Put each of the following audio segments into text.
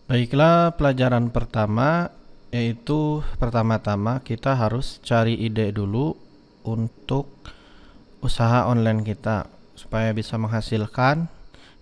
Baiklah, pelajaran pertama yaitu pertama-tama kita harus cari ide dulu untuk usaha online kita. Supaya bisa menghasilkan,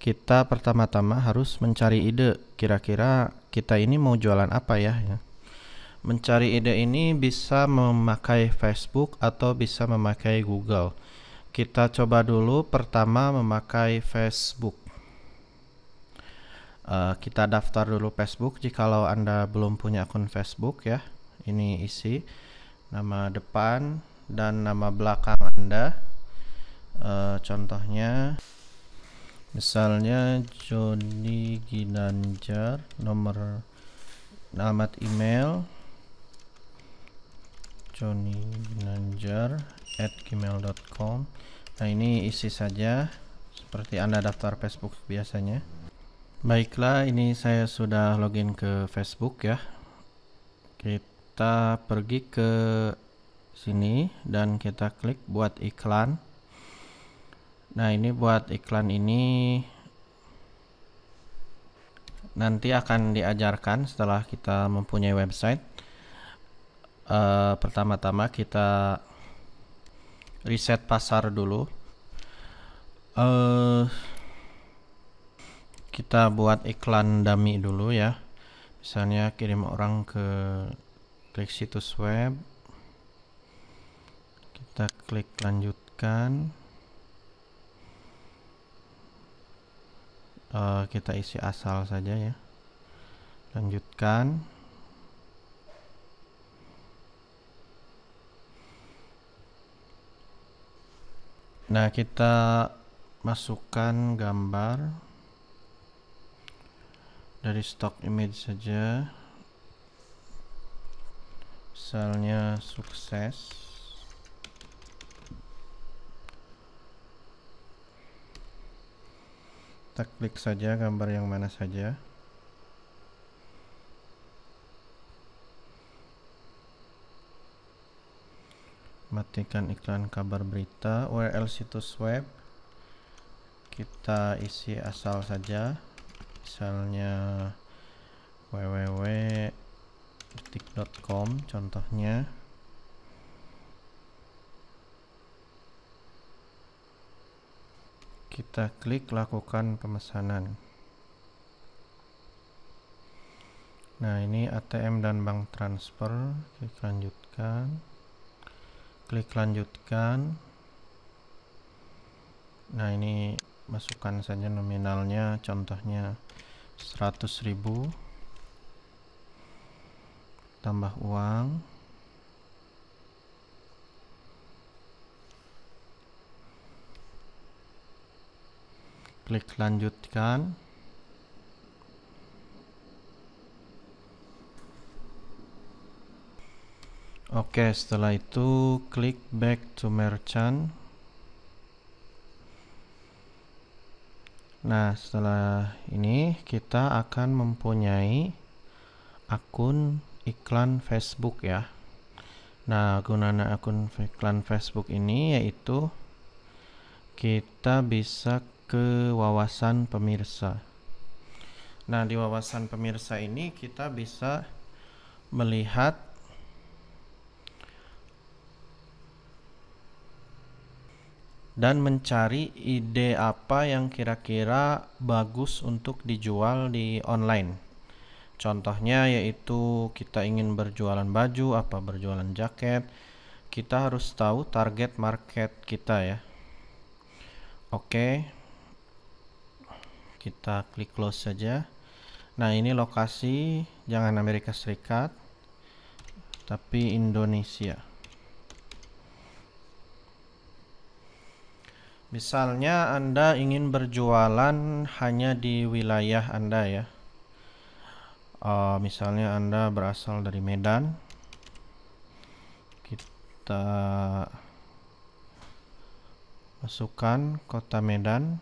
kita pertama-tama harus mencari ide. Kira-kira kita ini mau jualan apa ya? Mencari ide ini bisa memakai Facebook atau bisa memakai Google. Kita coba dulu pertama memakai Facebook. Kita daftar dulu Facebook jikalau Anda belum punya akun Facebook ya. Ini isi nama depan dan nama belakang Anda. Contohnya misalnya Joni Ginanjar, alamat email joniginanjar@gmail.com. Nah, ini isi saja seperti Anda daftar Facebook biasanya. Baiklah, ini saya sudah login ke Facebook ya. Kita pergi ke sini dan kita klik buat iklan. Nah, ini buat iklan ini nanti akan diajarkan setelah kita mempunyai website. Pertama-tama kita reset pasar dulu. Kita buat iklan dummy dulu ya. Misalnya kirim orang ke klik situs web. Kita klik lanjutkan. Kita isi asal saja ya. Lanjutkan. Nah, kita masukkan gambar dari stock image saja, misalnya sukses. Kita klik saja gambar yang mana saja. Matikan iklan kabar berita. URL situs web kita isi asal saja, misalnya www.detik.com contohnya. Kita klik lakukan pemesanan. Nah, ini ATM dan bank transfer. Klik lanjutkan. Klik lanjutkan. Nah, ini masukkan saja nominalnya, contohnya 100.000. Tambah uang. Klik lanjutkan. Oke, setelah itu klik back to merchant. Nah, setelah ini kita akan mempunyai akun iklan Facebook ya. Nah, gunanya akun iklan Facebook ini yaitu kita bisa ke wawasan pemirsa. Nah, di wawasan pemirsa ini kita bisa melihat dan mencari ide apa yang kira-kira bagus untuk dijual di online. Contohnya yaitu kita ingin berjualan baju, berjualan jaket. Kita harus tahu target market kita ya. Oke. Kita klik close saja. Nah, ini lokasi, jangan Amerika Serikat, tapi Indonesia. Misalnya Anda ingin berjualan hanya di wilayah Anda ya. Misalnya Anda berasal dari Medan. Kita masukkan kota Medan.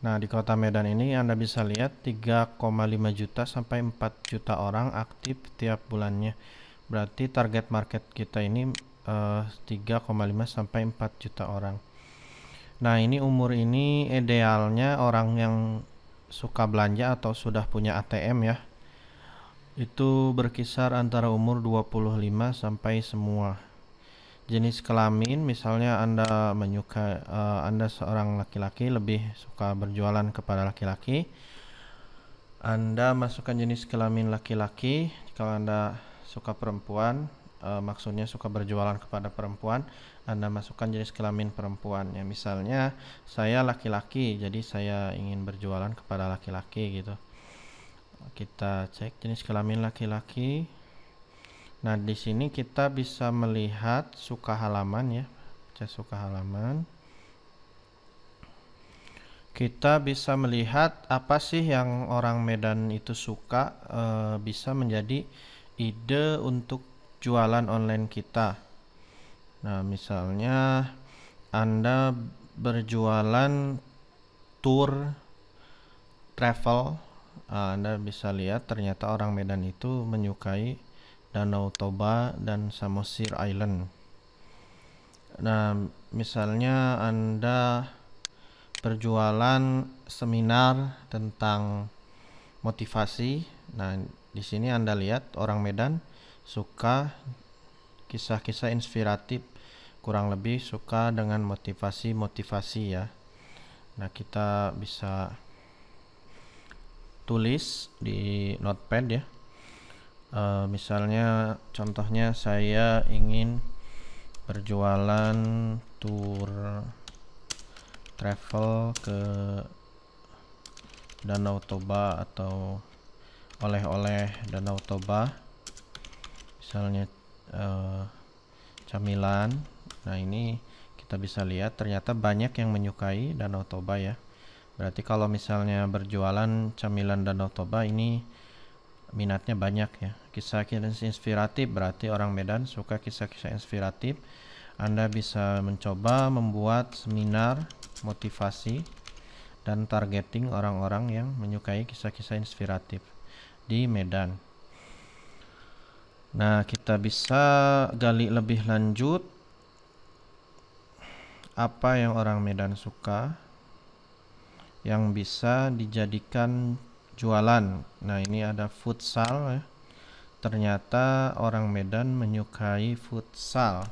Nah, di kota Medan ini Anda bisa lihat 3,5 juta sampai 4 juta orang aktif tiap bulannya. Berarti target market kita ini 3,5 sampai 4 juta orang. Nah, ini umur ini idealnya orang yang suka belanja atau sudah punya ATM ya, itu berkisar antara umur 25 sampai semua. Jenis kelamin, misalnya Anda menyukai Anda seorang laki-laki lebih suka berjualan kepada laki-laki, Anda masukkan jenis kelamin laki-laki. Kalau Anda suka perempuan, maksudnya suka berjualan kepada perempuan, Anda masukkan jenis kelamin perempuan. Ya, misalnya saya laki-laki, jadi saya ingin berjualan kepada laki-laki gitu. Kita cek jenis kelamin laki-laki. Nah, di sini kita bisa melihat suka halaman ya. Cek suka halaman. Kita bisa melihat apa sih yang orang Medan itu suka, bisa menjadi ide untuk jualan online kita. Nah, misalnya Anda berjualan tour travel, Anda bisa lihat ternyata orang Medan itu menyukai Danau Toba dan Samosir Island. Nah, misalnya Anda berjualan seminar tentang motivasi. Nah, di sini Anda lihat orang Medan suka kisah-kisah inspiratif, kurang lebih suka dengan motivasi-motivasi ya. Nah, kita bisa tulis di notepad ya. Misalnya contohnya saya ingin berjualan tour travel ke Danau Toba atau oleh-oleh Danau Toba, misalnya camilan. Nah, ini kita bisa lihat ternyata banyak yang menyukai Danau Toba ya. Berarti kalau misalnya berjualan camilan Danau Toba ini minatnya banyak ya. Kisah-kisah inspiratif, berarti orang Medan suka kisah-kisah inspiratif. Anda bisa mencoba membuat seminar motivasi dan targeting orang-orang yang menyukai kisah-kisah inspiratif di Medan. Nah, kita bisa gali lebih lanjut apa yang orang Medan suka yang bisa dijadikan jualan. Nah, ini ada futsal ya. Ternyata orang Medan menyukai futsal.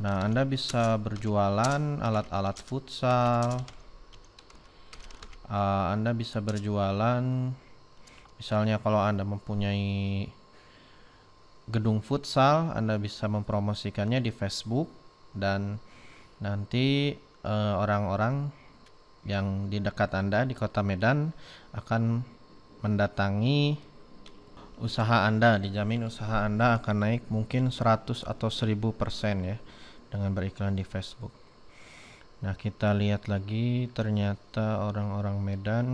Nah, Anda bisa berjualan alat-alat futsal. Anda bisa berjualan, misalnya kalau Anda mempunyai gedung futsal, Anda bisa mempromosikannya di Facebook, dan nanti orang-orang yang di dekat Anda di kota Medan akan mendatangi usaha Anda. Dijamin usaha Anda akan naik mungkin 100 atau 1000% ya dengan beriklan di Facebook. Nah, kita lihat lagi, ternyata orang-orang Medan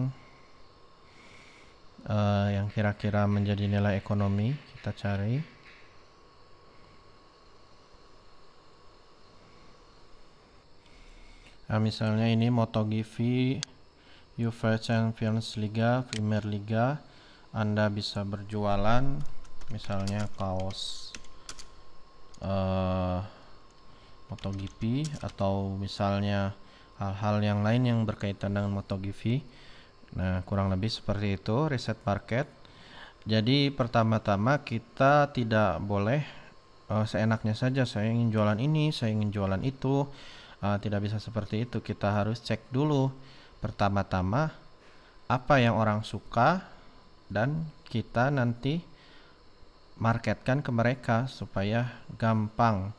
yang kira-kira menjadi nilai ekonomi, kita cari. Nah, misalnya ini MotoGP, UEFA Champions Liga, Premier Liga. Anda bisa berjualan misalnya kaos MotoGP, atau misalnya hal-hal yang lain yang berkaitan dengan MotoGP. Nah, kurang lebih seperti itu riset market. Jadi pertama-tama kita tidak boleh seenaknya saja, saya ingin jualan ini, saya ingin jualan itu. Tidak bisa seperti itu. Kita harus cek dulu pertama-tama apa yang orang suka, dan kita nanti marketkan ke mereka supaya gampang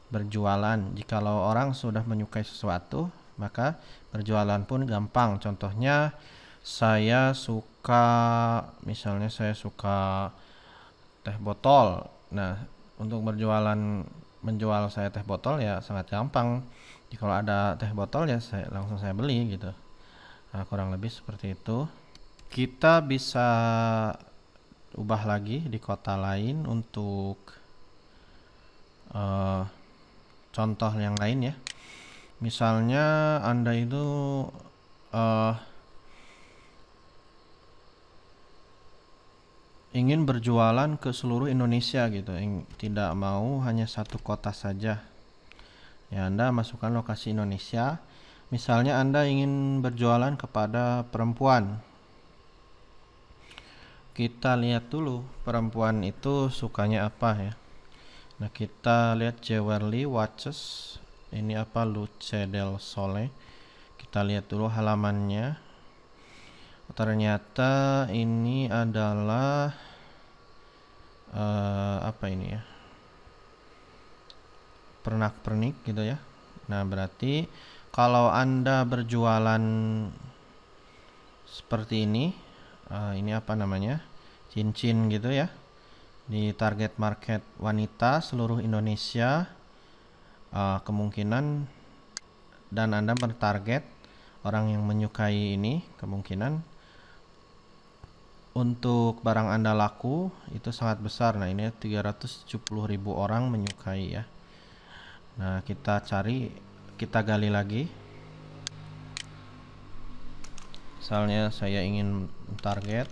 berjualan. Jikalau orang sudah menyukai sesuatu, maka berjualan pun gampang. Contohnya misalnya saya suka teh botol. Nah, untuk menjual saya teh botol ya sangat gampang. Kalau ada teh botol ya langsung saya beli gitu. Nah, kurang lebih seperti itu. Kita bisa ubah lagi di kota lain untuk contoh yang lain ya. Misalnya Anda itu ingin berjualan ke seluruh Indonesia gitu, tidak mau hanya satu kota saja. Ya, Anda masukkan lokasi Indonesia. Misalnya Anda ingin berjualan kepada perempuan. Kita lihat dulu perempuan itu sukanya apa ya. Nah, kita lihat Jewelry Watches. Ini apa? Luce del Sole. Kita lihat dulu halamannya. Ternyata ini adalah apa ini ya? Pernak-pernik gitu ya. Nah, berarti kalau Anda berjualan seperti ini apa namanya? Cincin gitu ya. Di target market wanita seluruh Indonesia, kemungkinan, dan Anda bertarget orang yang menyukai ini, kemungkinan untuk barang Anda laku itu sangat besar. Nah, ini 370.000 orang menyukai ya. Nah, kita gali lagi. Misalnya saya ingin target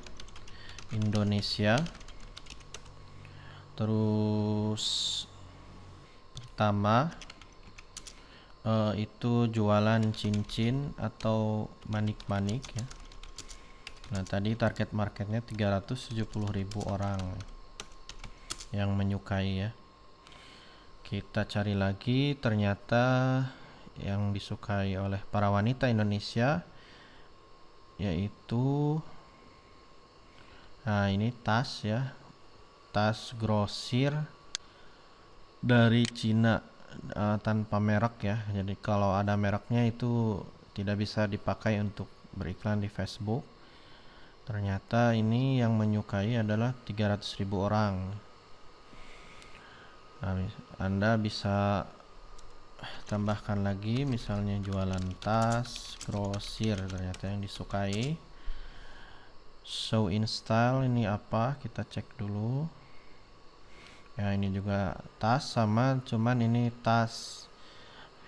Indonesia. Terus pertama itu jualan cincin atau manik-manik ya. Nah, tadi target marketnya 370.000 orang yang menyukai ya. Kita cari lagi, ternyata yang disukai oleh para wanita Indonesia yaitu ini tas ya. Tas grosir dari Cina, tanpa merek ya. Jadi kalau ada mereknya itu tidak bisa dipakai untuk beriklan di Facebook. Ternyata ini yang menyukai adalah 300.000 orang. Nah, Anda bisa tambahkan lagi, misalnya jualan tas grosir, ternyata yang disukai. Show in style ini apa? Kita cek dulu. Ya, ini juga tas sama, cuman ini tas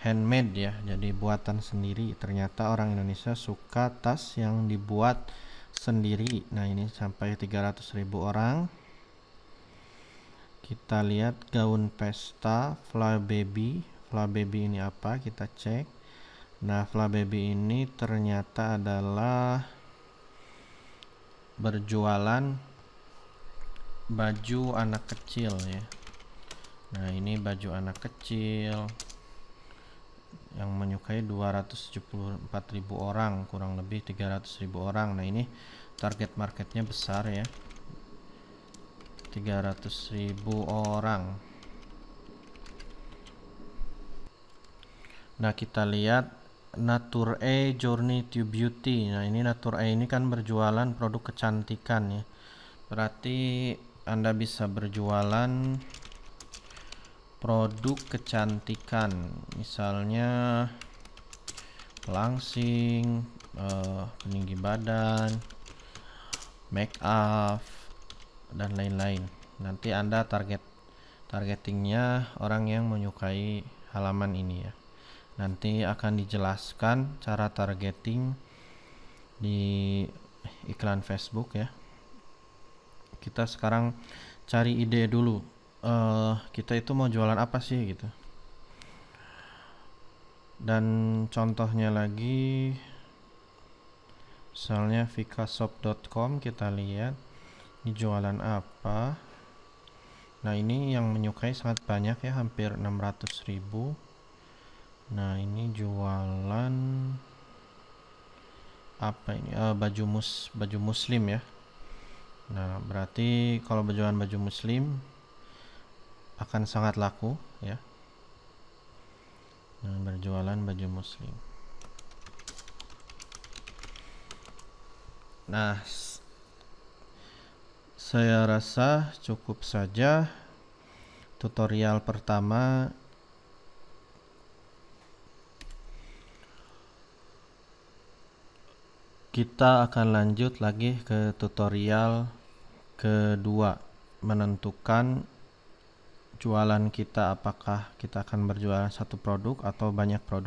handmade ya, jadi buatan sendiri. Ternyata orang Indonesia suka tas yang dibuat sendiri. Nah, ini sampai 300.000 orang. Kita lihat gaun pesta Fla Baby. Fla Baby ini apa? Kita cek. Nah, Fla Baby ini ternyata adalah berjualan baju anak kecil ya. Nah, ini baju anak kecil yang menyukai 274.000 orang, kurang lebih 300.000 orang. Nah, ini target marketnya besar ya, 300.000 orang. Nah, kita lihat Nature A Journey to Beauty. Nah, ini Nature A ini kan berjualan produk kecantikan ya. Berarti Anda bisa berjualan produk kecantikan, misalnya langsing, peninggi badan, make up, dan lain-lain. Nanti Anda targetingnya orang yang menyukai halaman ini ya. Nanti akan dijelaskan cara targeting di iklan Facebook ya. Kita sekarang cari ide dulu. Kita itu mau jualan apa sih gitu. Dan contohnya lagi, misalnya vikashop.com, kita lihat ini jualan apa. Nah, ini yang menyukai sangat banyak ya, hampir 600.000. Nah, ini jualan apa ini? Baju muslim ya. Nah, berarti kalau berjualan baju muslim akan sangat laku ya. Nah, berjualan baju muslim. Nah, saya rasa cukup saja tutorial pertama. Kita akan lanjut lagi ke tutorial kedua, menentukan jualan kita, apakah kita akan berjualan satu produk atau banyak produk.